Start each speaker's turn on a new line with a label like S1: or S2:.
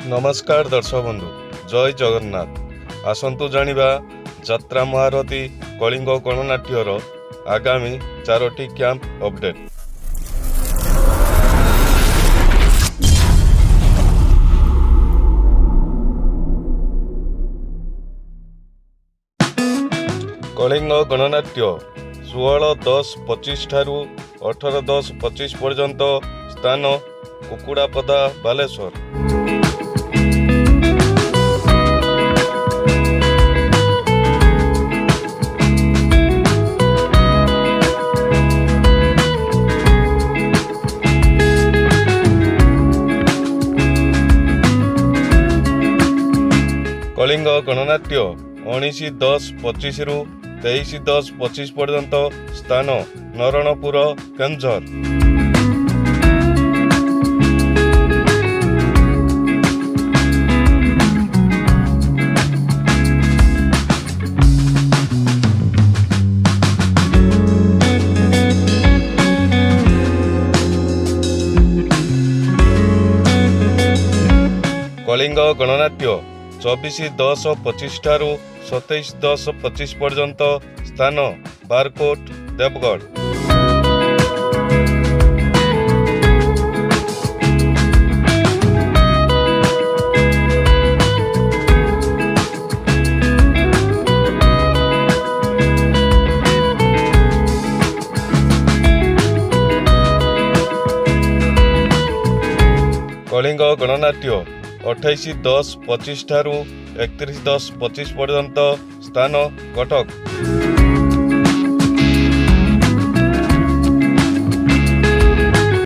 S1: नमस्कार दर्शक बंधु, जय जगन्नाथ। आसंतु जानिबा जत्रा महारथी कलिंग गणनाट्यर आगामी 4टी कैंप अपडेट। कलिंग गणनाट्य 16-10-25 ठारू 18-10-25 पर्यंत स्थान कुकुड़ापदा बालेश्वर। कलिंग गणनाट्य 19-10-25 रु 23-10-25 पर्यंत स्थान नरणपुर केंझर। कलिंग गणनाट्य 24-10-25 ठारू 27-10-25 पर्यंत स्थान बारकोट देवगढ़। कलिंग गणनाट्य 28-10-25 ठारू 31-10-25 पर्यंत स्थान कटक।